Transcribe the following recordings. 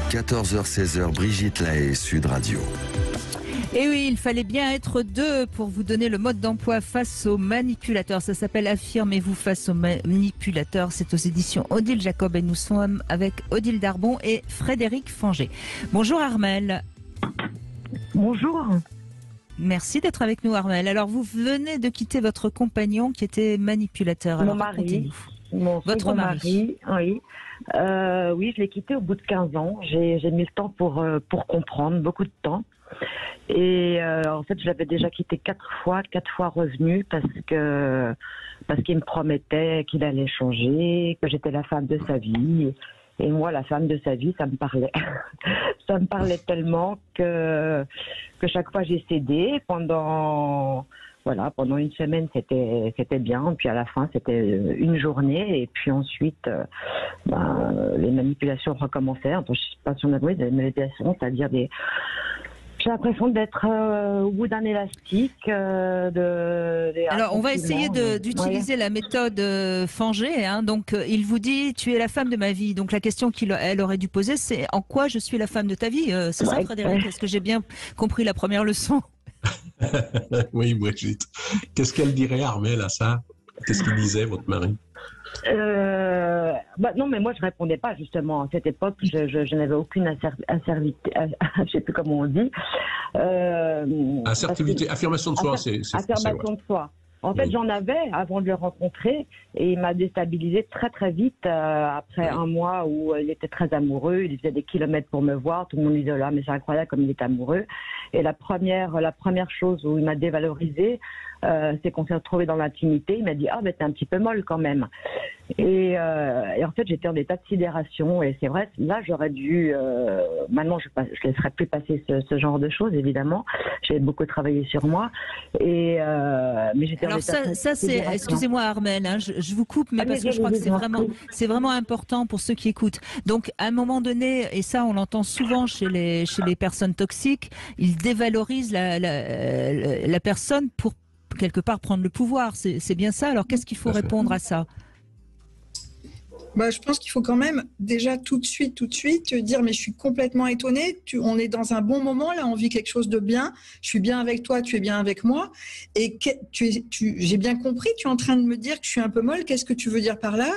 14h-16h, Brigitte Lahaie, Sud Radio. Et oui, il fallait bien être deux pour vous donner le mode d'emploi face aux manipulateurs. Ça s'appelle Affirmez-vous face aux manipulateurs. C'est aux éditions Odile Jacob et nous sommes avec Odile Darbon et Frédéric Fanger. Bonjour Armelle. Bonjour. Merci d'être avec nous Armelle. Alors vous venez de quitter votre compagnon qui était manipulateur. Alors, mon mari. Votre mari. Oui. Oui, je l'ai quitté au bout de 15 ans. J'ai mis le temps pour comprendre, beaucoup de temps. Et en fait, je l'avais déjà quitté 4 fois revenu parce qu'il me promettait qu'il allait changer, que j'étais la femme de sa vie. Et moi, la femme de sa vie, ça me parlait. Ça me parlait tellement que chaque fois j'ai cédé. Pendant une semaine, c'était bien. Puis à la fin, c'était une journée. Et puis ensuite, les manipulations recommencèrent. Donc, je ne sais pas si on a vu des manipulations, c'est-à-dire j'ai l'impression d'être au bout d'un élastique. Alors, on va essayer d'utiliser la méthode Fanger. Donc, il vous dit, tu es la femme de ma vie. Donc, la question qu'elle aurait dû poser, c'est en quoi je suis la femme de ta vie. C'est ça, Frédéric? Est-ce que j'ai bien compris la première leçon? Oui, Brigitte. Qu'est-ce qu'elle dirait, Armelle, à ça? Qu'est-ce qu'il disait, votre mari? Non, mais moi je répondais pas justement à cette époque. Je n'avais aucune assertivité, je sais plus comment on dit. Assertivité, affirmation de soi, c'est affirmation de soi. En fait, j'en avais avant de le rencontrer et il m'a déstabilisée très très vite après un mois où il était très amoureux. Il faisait des kilomètres pour me voir. Tout le monde lui disait là, mais c'est incroyable comme il est amoureux. Et la première chose où il m'a dévalorisée, c'est qu'on s'est retrouvés dans l'intimité. Il m'a dit mais t'es un petit peu molle quand même. Et en fait, j'étais en état de sidération. Et c'est vrai, là, j'aurais dû. Maintenant, je ne laisserai plus passer ce genre de choses, évidemment. J'ai beaucoup travaillé sur moi. Mais j'étais en état de sidération. Excusez-moi, Armelle, je vous coupe, mais parce que je crois que c'est vraiment important pour ceux qui écoutent. Donc, à un moment donné, et ça, on l'entend souvent chez les personnes toxiques, ils dévalorisent la personne pour quelque part prendre le pouvoir. C'est bien ça. Alors, qu'est-ce qu'il faut répondre à ça? Je pense qu'il faut quand même déjà tout de suite dire mais je suis complètement étonnée, on est dans un bon moment là, on vit quelque chose de bien, je suis bien avec toi, tu es bien avec moi et j'ai bien compris, tu es en train de me dire que je suis un peu molle, qu'est-ce que tu veux dire par là?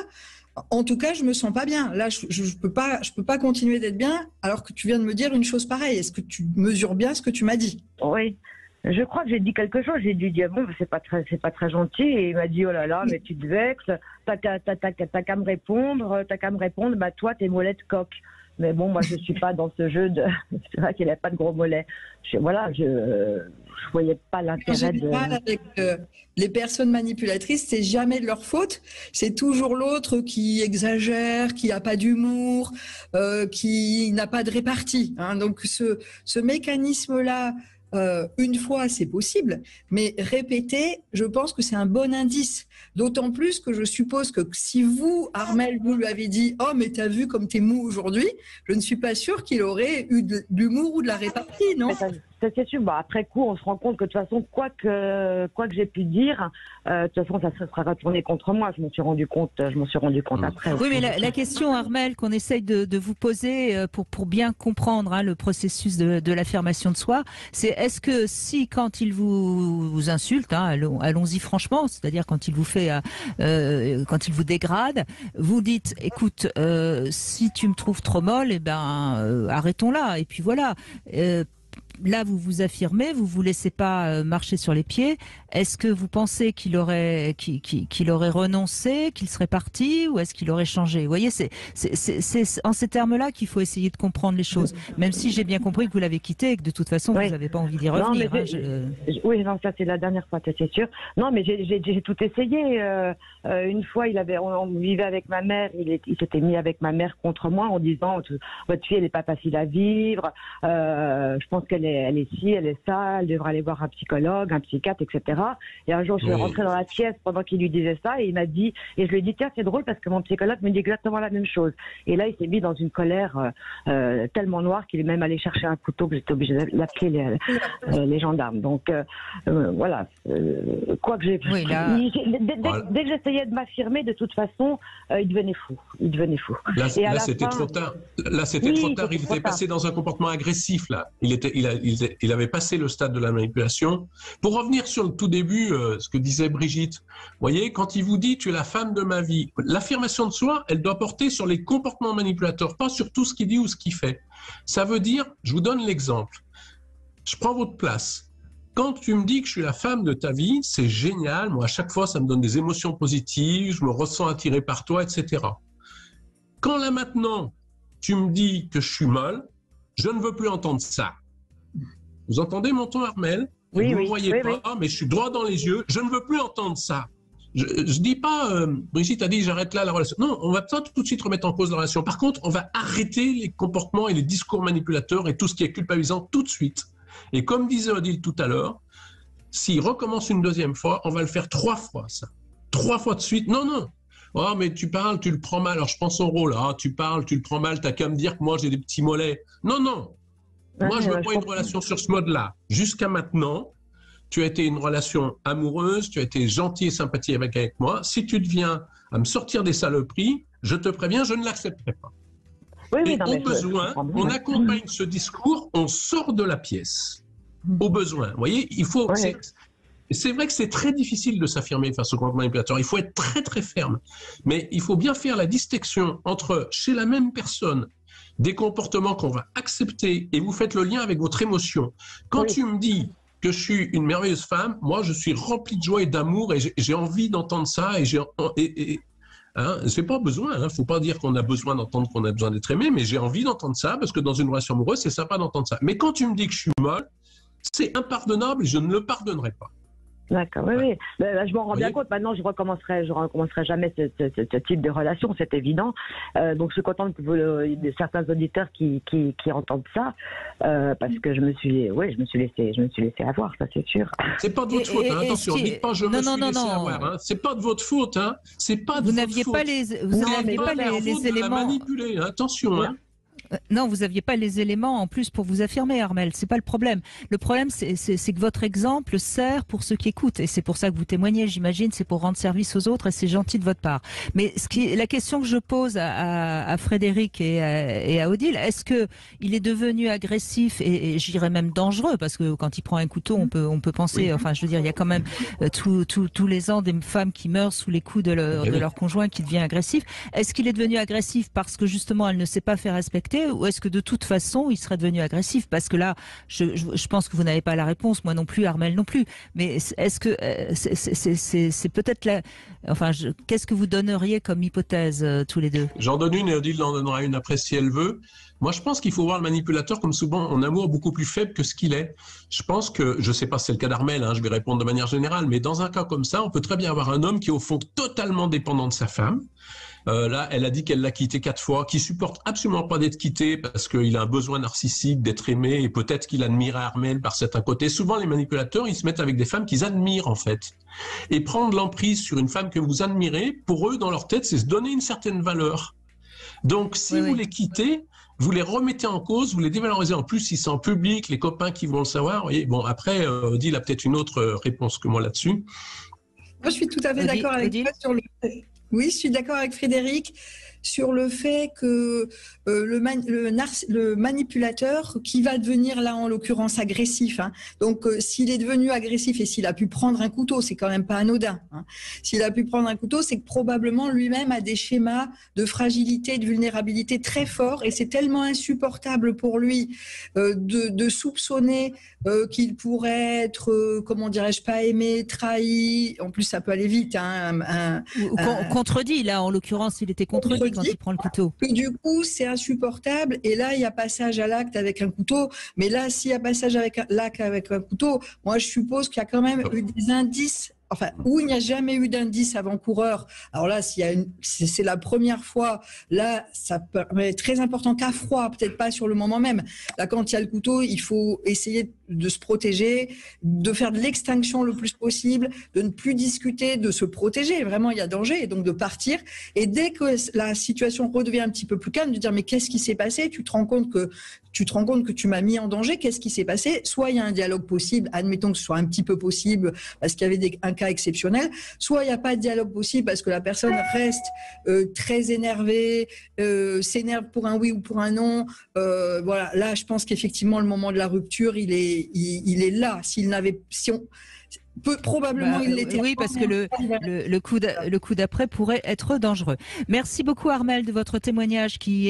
En tout cas, je me sens pas bien. Là, je peux pas continuer d'être bien alors que tu viens de me dire une chose pareille. Est-ce que tu mesures bien ce que tu m'as dit? Oui. Je crois que j'ai dit quelque chose. J'ai dû dire bon, c'est pas très gentil. Et il m'a dit oh là là, mais tu te vexes. T'as qu'à me répondre. Toi, t'es molette coque. Mais bon, moi, je suis pas dans ce jeu de. C'est vrai qu'il n'avait pas de gros mollets. Je voyais pas l'intérêt en général, avec les personnes manipulatrices, c'est jamais de leur faute. C'est toujours l'autre qui exagère, qui a pas d'humour, qui n'a pas de répartie. Donc ce mécanisme-là. Une fois, c'est possible, mais répéter, je pense que c'est un bon indice. D'autant plus que je suppose que si vous, Armelle, vous lui avez dit « Oh, mais t'as vu comme t'es mou aujourd'hui », je ne suis pas sûre qu'il aurait eu de l'humour ou de la répartie, non ? C'est sûr. Après coup, on se rend compte que de toute façon, quoi que j'ai pu dire, de toute façon, ça se sera retourné contre moi. Je m'en suis rendu compte après. Oui, mais la question, Armelle, qu'on essaye de vous poser pour bien comprendre le processus de l'affirmation de soi, c'est est-ce que si quand il vous insulte, allons-y franchement, c'est-à-dire quand il vous fait, quand il vous dégrade, vous dites, écoute, si tu me trouves trop molle, arrêtons là. Et puis voilà. Là, vous vous affirmez, vous vous laissez pas marcher sur les pieds. Est-ce que vous pensez qu'il aurait renoncé, qu'il serait parti, ou est-ce qu'il aurait changé? Vous voyez, c'est en ces termes-là qu'il faut essayer de comprendre les choses. Même si j'ai bien compris que vous l'avez quitté et que de toute façon, vous n'avez pas envie d'y revenir. Oui, non, ça c'est la dernière fois, c'est sûr. Non, mais j'ai tout essayé. Une fois, on vivait avec ma mère, il s'était mis avec ma mère contre moi en disant votre fille, elle n'est pas facile à vivre. Je pense qu'elle elle est ci, elle est ça, elle devrait aller voir un psychologue, un psychiatre, etc. Et un jour, je suis rentrée dans la pièce pendant qu'il lui disait ça et il m'a dit, et je lui ai dit, tiens, c'est drôle parce que mon psychologue me dit exactement la même chose. Et là, il s'est mis dans une colère tellement noire qu'il est même allé chercher un couteau que j'étais obligée d'appeler les gendarmes. Donc, voilà. Quoi que j'ai... Oui, là... Dès que j'essayais de m'affirmer, de toute façon, il devenait fou. Là, c'était trop tard. Là, c'était trop tard. Il était passé dans un comportement agressif, là. Il avait passé le stade de la manipulation. Pour revenir sur le tout début, ce que disait Brigitte, vous voyez, quand il vous dit « tu es la femme de ma vie », l'affirmation de soi, elle doit porter sur les comportements manipulateurs, pas sur tout ce qu'il dit ou ce qu'il fait. Ça veut dire, je vous donne l'exemple. Je prends votre place. Quand tu me dis que je suis la femme de ta vie, c'est génial. Moi, à chaque fois, ça me donne des émotions positives. Je me ressens attiré par toi, etc. Quand là, maintenant, tu me dis que je suis molle, je ne veux plus entendre ça. Vous entendez mon ton, Armelle? Vous ne me voyez pas, mais je suis droit dans les yeux. Je ne veux plus entendre ça. Je ne dis pas, Brigitte a dit, j'arrête là la relation. Non, on va pas tout de suite remettre en cause la relation. Par contre, on va arrêter les comportements et les discours manipulateurs et tout ce qui est culpabilisant tout de suite. Et comme disait Odile tout à l'heure, s'il recommence une deuxième fois, on va le faire 3 fois, ça. 3 fois de suite. Non. Oh, mais tu parles, tu le prends mal. Alors, je prends son rôle. Ah, tu parles, tu le prends mal. T'as qu'à me dire que moi, j'ai des petits mollets. Non. Moi, je veux pas une relation sur ce mode-là. Jusqu'à maintenant, tu as été une relation amoureuse, tu as été gentil et sympathique avec moi. Si tu deviens à me sortir des saloperies, je te préviens, je ne l'accepterai pas. Au besoin, on accompagne ce discours, on sort de la pièce. Au besoin. Vous voyez, il faut... C'est vrai que c'est très difficile de s'affirmer face au comportement manipulateur. Il faut être très, très ferme. Mais il faut bien faire la distinction entre, chez la même personne, des comportements qu'on va accepter et vous faites le lien avec votre émotion. Quand tu me dis que je suis une merveilleuse femme, moi, je suis rempli de joie et d'amour et j'ai envie d'entendre ça c'est pas besoin, faut pas dire qu'on a besoin d'entendre qu'on a besoin d'être aimé, mais j'ai envie d'entendre ça parce que dans une relation amoureuse, c'est sympa d'entendre ça. Mais quand tu me dis que je suis molle, c'est impardonnable et je ne le pardonnerai pas. D'accord, oui. Je m'en rends bien compte. Maintenant, je recommencerai jamais ce type de relation, c'est évident. Donc, je suis contente que certains auditeurs qui entendent ça, parce que je me suis laissé avoir, ça c'est sûr. C'est pas de votre faute, attention. Dites pas je me suis laissé avoir. C'est pas de votre faute, C'est pas de vous votre n'aviez faute. pas les éléments. Manipuler, attention. Non, vous n'aviez pas les éléments en plus pour vous affirmer, Armelle. C'est pas le problème. Le problème, c'est que votre exemple sert pour ceux qui écoutent. Et c'est pour ça que vous témoignez, j'imagine. C'est pour rendre service aux autres et c'est gentil de votre part. Mais la question que je pose à Frédéric et à Odile, est-ce que il est devenu agressif et j'irais même dangereux? Parce que quand il prend un couteau, on peut penser, enfin, je veux dire, il y a quand même tous les ans des femmes qui meurent sous les coups de leur conjoint qui devient agressif. Est-ce qu'il est devenu agressif parce que justement, elle ne sait pas faire respecter? Ou est-ce que de toute façon, il serait devenu agressif? Parce que là, je pense que vous n'avez pas la réponse, moi non plus, Armelle non plus. Mais est-ce que c'est peut-être là... Enfin, qu'est-ce que vous donneriez comme hypothèse, tous les deux? J'en donne une et Odile en donnera une après si elle veut. Moi, je pense qu'il faut voir le manipulateur comme souvent en amour beaucoup plus faible que ce qu'il est. Je pense que, je ne sais pas si c'est le cas d'Armelle, je vais répondre de manière générale, mais dans un cas comme ça, on peut très bien avoir un homme qui est au fond totalement dépendant de sa femme. Là, elle a dit qu'elle l'a quitté 4 fois, qui supporte absolument pas d'être quitté parce qu'il a un besoin narcissique d'être aimé et peut-être qu'il admire Armelle par certains côtés. Souvent, les manipulateurs, ils se mettent avec des femmes qu'ils admirent en fait. Et prendre l'emprise sur une femme que vous admirez, pour eux, dans leur tête, c'est se donner une certaine valeur. Donc, si vous les quittez, vous les remettez en cause, vous les dévalorisez. En plus, ils sont en public, les copains qui vont le savoir. Voyez, bon, après, Odile a peut-être une autre réponse que moi là-dessus. Moi, je suis tout à fait d'accord avec toi sur le... Oui, je suis d'accord avec Frédéric sur le fait que le manipulateur qui va devenir là en l'occurrence agressif. Donc s'il est devenu agressif et s'il a pu prendre un couteau, c'est quand même pas anodin. S'il a pu prendre un couteau, c'est que probablement lui-même a des schémas de fragilité, de vulnérabilité très forts et c'est tellement insupportable pour lui de soupçonner qu'il pourrait être, comment dirais-je, pas aimé, trahi. En plus, ça peut aller vite. Contredit, là, en l'occurrence, il était contredit quand il prend le couteau. Et du coup, c'est insupportable. Et là, il y a passage à l'acte avec un couteau. Mais là, s'il y a passage avec l'acte avec un couteau, moi, je suppose qu'il y a quand même eu des indices où il n'y a jamais eu d'indice avant-coureur. Alors là, c'est la première fois, là, ça paraît très important qu'à froid, peut-être pas sur le moment même. Là, quand il y a le couteau, il faut essayer de se protéger, de faire de l'extinction le plus possible, de ne plus discuter, de se protéger. Vraiment, il y a danger, et donc de partir. Et dès que la situation redevient un petit peu plus calme, de dire mais qu'est-ce qui s'est passé ? Tu te rends compte que tu m'as mis en danger. Qu'est-ce qui s'est passé ? Soit il y a un dialogue possible, admettons que ce soit un petit peu possible parce qu'il y avait un cas exceptionnel. Soit il n'y a pas de dialogue possible parce que la personne reste très énervée, s'énerve pour un oui ou pour un non. Voilà. Là, je pense qu'effectivement le moment de la rupture, il est là. Probablement il l'était. Oui, parce que le coup d'après pourrait être dangereux. Merci beaucoup Armelle de votre témoignage qui